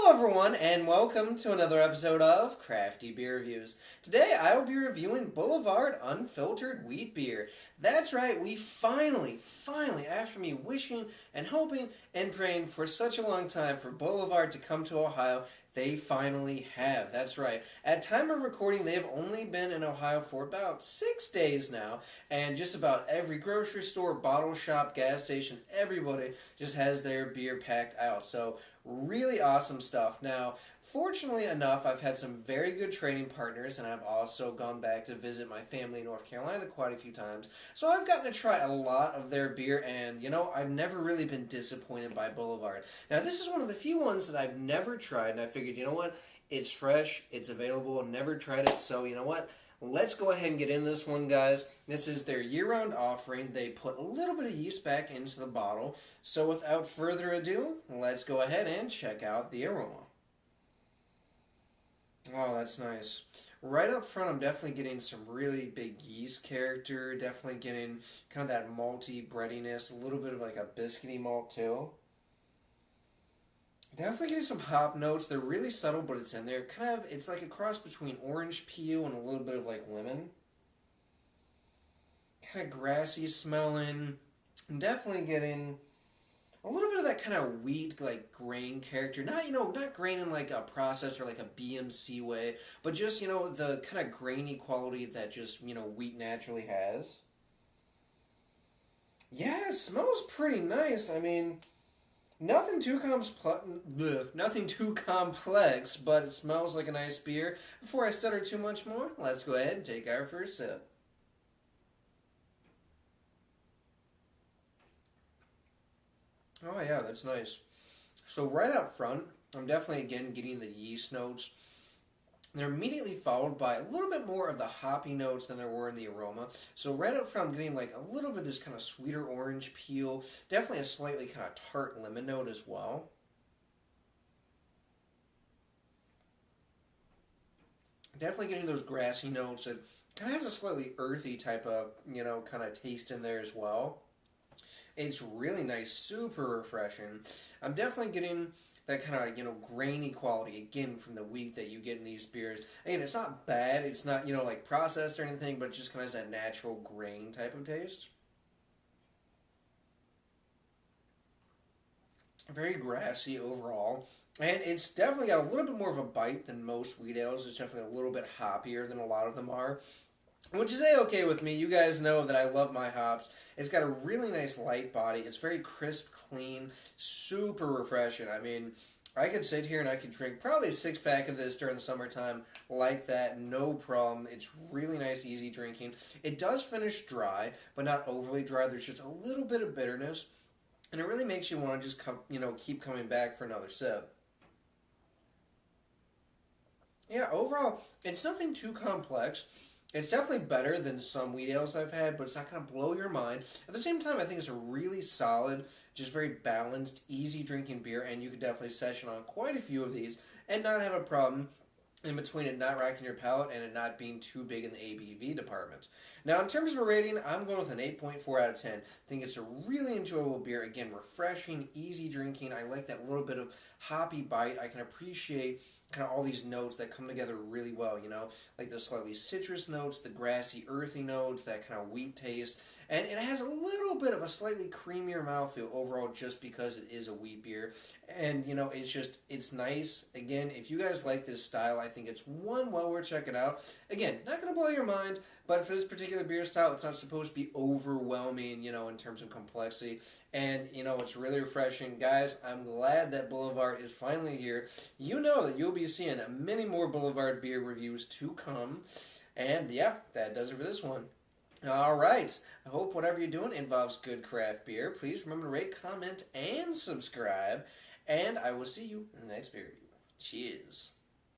Hello everyone and welcome to another episode of Crafty Beer Reviews. Today I will be reviewing Boulevard Unfiltered Wheat Beer. That's right, we finally, after me wishing and hoping and praying for such a long time for Boulevard to come to Ohio, they finally have. That's right. At time of recording, they've only been in Ohio for about 6 days now, and just about every grocery store, bottle shop, gas station, everybody just has their beer packed out. So really awesome stuff. Now, fortunately enough, I've had some very good trading partners, and I've also gone back to visit my family in North Carolina quite a few times. So I've gotten to try a lot of their beer, and I've never really been disappointed by Boulevard. Now, this is one of the few ones that I've never tried, and I figured, you know what, it's fresh, it's available, never tried it, so you know what? Let's go ahead and get into this one, guys. This is their year-round offering. They put a little bit of yeast back into the bottle. So without further ado, let's go ahead and check out the aroma. Oh, that's nice. Right up front, I'm definitely getting some really big yeast character. Definitely getting kind of that malty breadiness. A little bit of like a biscuity malt, too. Definitely getting some hop notes. They're really subtle, but it's in there. It's like a cross between orange peel and a little bit of like lemon. Kind of grassy smelling. I'm definitely getting a little bit of that kind of wheat, like grain character. Not grain in like a processed or like a BMC way, but just, the kind of grainy quality that just, wheat naturally has. Yeah, it smells pretty nice. I mean, nothing too complex, but it smells like a nice beer. Before I stutter too much more, let's go ahead and take our first sip. Oh yeah, that's nice. So right up front, I'm definitely again getting the yeast notes. They're immediately followed by a little bit more of the hoppy notes than there were in the aroma. So right up front, I'm getting like a little bit of this kind of sweeter orange peel. Definitely a slightly kind of tart lemon note as well. Definitely getting those grassy notes. It kind of has a slightly earthy type of, kind of taste in there as well. It's really nice, super refreshing. I'm definitely getting that kind of, grainy quality, again, from the wheat that you get in these beers. Again, it's not bad. It's not, like processed or anything, but it just kind of has that natural grain type of taste. Very grassy overall. And it's definitely got a little bit more of a bite than most wheat ales. It's definitely a little bit hoppier than a lot of them are. Which is A-okay with me. You guys know that I love my hops. It's got a really nice light body. It's very crisp, clean, super refreshing. I mean, I could sit here and I could drink probably a six-pack of this during the summertime like that, no problem. It's really nice, easy drinking. It does finish dry, but not overly dry. There's just a little bit of bitterness, and it really makes you want to just keep coming back for another sip. Yeah, overall, it's nothing too complex. It's definitely better than some wheat ales I've had, but it's not going to blow your mind. At the same time, I think it's a really solid, just very balanced, easy drinking beer, and you could definitely session on quite a few of these and not have a problem in between it not racking your palate and it not being too big in the ABV department. Now, in terms of a rating, I'm going with an 8.4 out of 10. I think it's a really enjoyable beer. Again, refreshing, easy drinking. I like that little bit of hoppy bite. I can appreciate kind of all these notes that come together really well, like the slightly citrus notes, the grassy, earthy notes, that kind of wheat taste. And it has a little bit of a slightly creamier mouthfeel overall just because it is a wheat beer. And, it's nice. Again, if you guys like this style, I think it's one well worth checking out. Again, not going to blow your mind, but for this particular beer style, it's not supposed to be overwhelming, in terms of complexity. And, it's really refreshing. Guys, I'm glad that Boulevard is finally here. You know that you'll be seeing many more Boulevard beer reviews to come. And, yeah, that does it for this one. All right. I hope whatever you're doing involves good craft beer. Please remember to rate, comment, and subscribe. And I will see you in the next beer review. Cheers.